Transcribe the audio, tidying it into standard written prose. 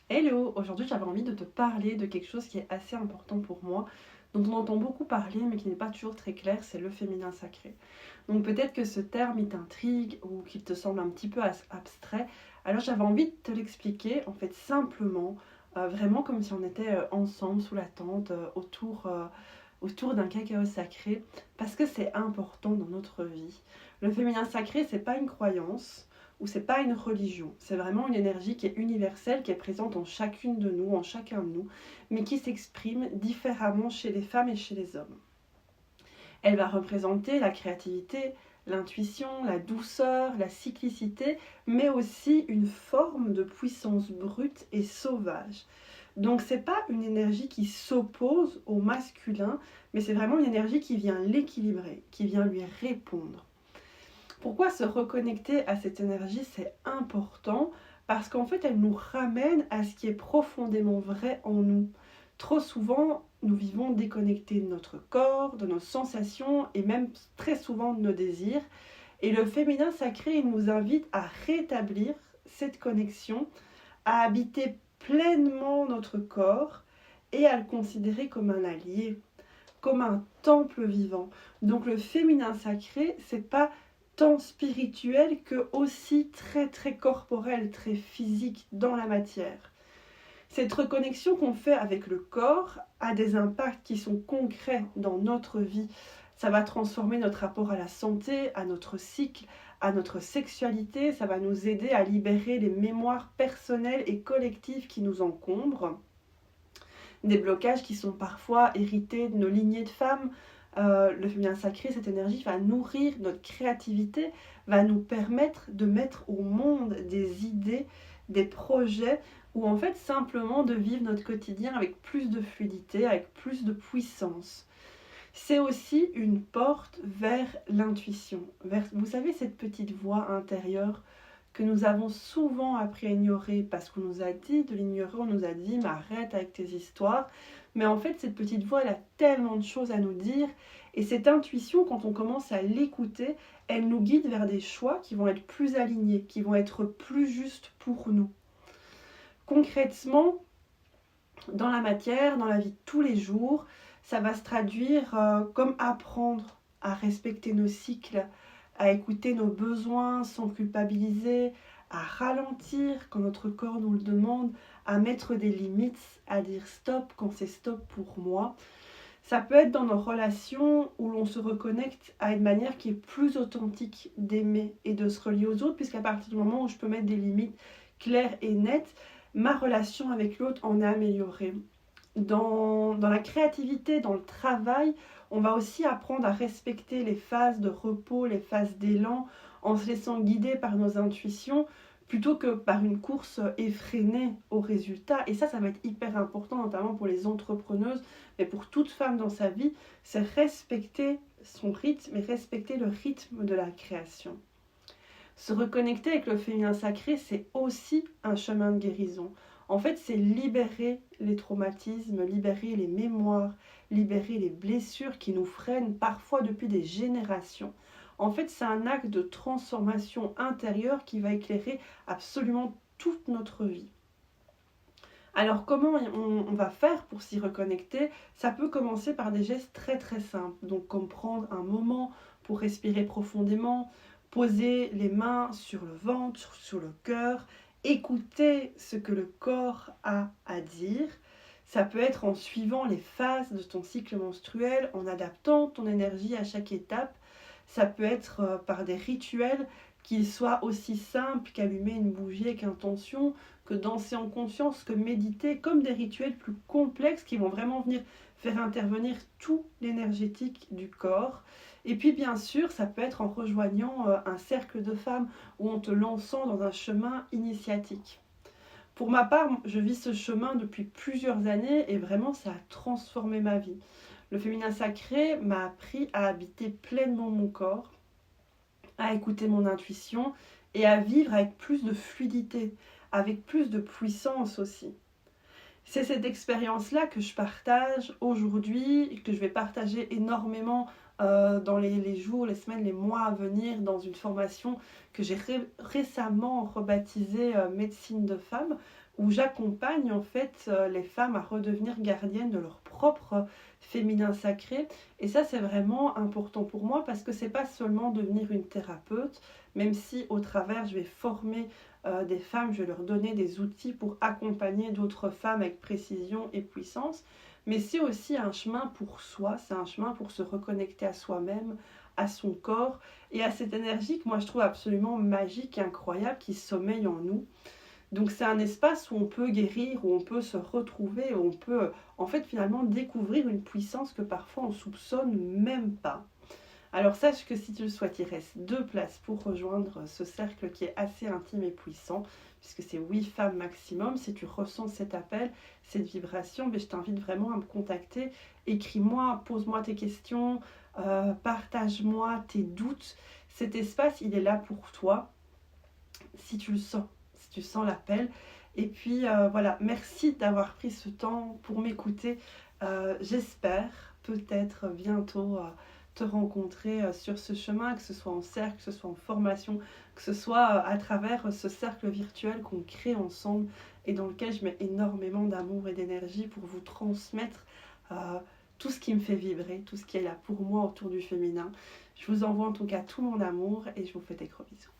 Hello, aujourd'hui j'avais envie de te parler de quelque chose qui est assez important pour moi, dont on entend beaucoup parler mais qui n'est pas toujours très clair, c'est le féminin sacré. Donc peut-être que ce terme il t'intrigue ou qu'il te semble un petit peu abstrait, alors j'avais envie de te l'expliquer en fait simplement, vraiment comme si on était ensemble sous la tente, autour d'un cacao sacré, parce que c'est important dans notre vie. Le féminin sacré, c'est pas une croyance ou c'est pas une religion, c'est vraiment une énergie qui est universelle, qui est présente en chacune de nous, en chacun de nous, mais qui s'exprime différemment chez les femmes et chez les hommes. Elle va représenter la créativité, l'intuition, la douceur, la cyclicité, mais aussi une forme de puissance brute et sauvage. Donc c'est pas une énergie qui s'oppose au masculin, mais c'est vraiment une énergie qui vient l'équilibrer, qui vient lui répondre. Pourquoi se reconnecter à cette énergie, c'est important parce qu'en fait, elle nous ramène à ce qui est profondément vrai en nous. Trop souvent, nous vivons déconnectés de notre corps, de nos sensations et même très souvent de nos désirs. Et le féminin sacré, il nous invite à rétablir cette connexion, à habiter pleinement notre corps et à le considérer comme un allié, comme un temple vivant. Donc le féminin sacré, c'est pas tant spirituel que aussi très très corporel, très physique dans la matière. Cette reconnexion qu'on fait avec le corps a des impacts qui sont concrets dans notre vie. Ça va transformer notre rapport à la santé, à notre cycle, à notre sexualité. Ça va nous aider à libérer les mémoires personnelles et collectives qui nous encombrent. Des blocages qui sont parfois hérités de nos lignées de femmes. Le féminin sacré, cette énergie va nourrir notre créativité, va nous permettre de mettre au monde des idées, des projets, ou en fait simplement de vivre notre quotidien avec plus de fluidité, avec plus de puissance. C'est aussi une porte vers l'intuition, vers, vous savez, cette petite voix intérieure que nous avons souvent appris à ignorer parce qu'on nous a dit de l'ignorer, on nous a dit mais arrête avec tes histoires. Mais en fait, cette petite voix, elle a tellement de choses à nous dire. Et cette intuition, quand on commence à l'écouter, elle nous guide vers des choix qui vont être plus alignés, qui vont être plus justes pour nous. Concrètement, dans la matière, dans la vie de tous les jours, ça va se traduire comme apprendre à respecter nos cycles, à écouter nos besoins sans culpabiliser, à ralentir quand notre corps nous le demande, à mettre des limites, à dire stop quand c'est stop pour moi. Ça peut être dans nos relations où l'on se reconnecte à une manière qui est plus authentique d'aimer et de se relier aux autres, puisqu'à partir du moment où je peux mettre des limites claires et nettes, ma relation avec l'autre en est améliorée. Dans la créativité, dans le travail, on va aussi apprendre à respecter les phases de repos, les phases d'élan, en se laissant guider par nos intuitions, plutôt que par une course effrénée au résultat. Et ça va être hyper important, notamment pour les entrepreneuses, mais pour toute femme dans sa vie, c'est respecter son rythme et respecter le rythme de la création. Se reconnecter avec le féminin sacré, c'est aussi un chemin de guérison. En fait, c'est libérer les traumatismes, libérer les mémoires, libérer les blessures qui nous freinent parfois depuis des générations. En fait, c'est un acte de transformation intérieure qui va éclairer absolument toute notre vie. Alors comment on va faire pour s'y reconnecter? Ça peut commencer par des gestes très très simples, donc comme prendre un moment pour respirer profondément, poser les mains sur le ventre, sur le cœur, écouter ce que le corps a à dire. Ça peut être en suivant les phases de ton cycle menstruel, en adaptant ton énergie à chaque étape. Ça peut être par des rituels qu'ils soient aussi simples qu'allumer une bougie avec intention, que danser en conscience, que méditer, comme des rituels plus complexes qui vont vraiment venir faire intervenir tout l'énergétique du corps. Et puis bien sûr, ça peut être en rejoignant un cercle de femmes ou en te lançant dans un chemin initiatique. Pour ma part, je vis ce chemin depuis plusieurs années et vraiment ça a transformé ma vie. Le féminin sacré m'a appris à habiter pleinement mon corps, à écouter mon intuition et à vivre avec plus de fluidité, avec plus de puissance aussi. C'est cette expérience-là que je partage aujourd'hui, que je vais partager énormément dans les jours, les semaines, les mois à venir dans une formation que j'ai récemment rebaptisée Médecine de femme, où j'accompagne en fait les femmes à redevenir gardiennes de leur propre féminin sacré. Et ça, c'est vraiment important pour moi parce que c'est pas seulement devenir une thérapeute, même si au travers je vais former des femmes, je vais leur donner des outils pour accompagner d'autres femmes avec précision et puissance, mais c'est aussi un chemin pour soi, c'est un chemin pour se reconnecter à soi-même, à son corps et à cette énergie que moi je trouve absolument magique et incroyable qui sommeille en nous. Donc c'est un espace où on peut guérir, où on peut se retrouver, où on peut en fait finalement découvrir une puissance que parfois on soupçonne même pas. Alors sache que si tu le souhaites, il reste 2 places pour rejoindre ce cercle qui est assez intime et puissant, puisque c'est 8 femmes maximum. Si tu ressens cet appel, cette vibration, je t'invite vraiment à me contacter. Écris-moi, pose-moi tes questions, partage-moi tes doutes. Cet espace, il est là pour toi, si tu le sens, si tu sens l'appel. Et puis voilà, merci d'avoir pris ce temps pour m'écouter. J'espère peut-être bientôt te rencontrer sur ce chemin, que ce soit en cercle, que ce soit en formation, que ce soit à travers ce cercle virtuel qu'on crée ensemble et dans lequel je mets énormément d'amour et d'énergie pour vous transmettre tout ce qui me fait vibrer, tout ce qui est là pour moi autour du féminin. Je vous envoie en tout cas tout mon amour et je vous fais des gros bisous.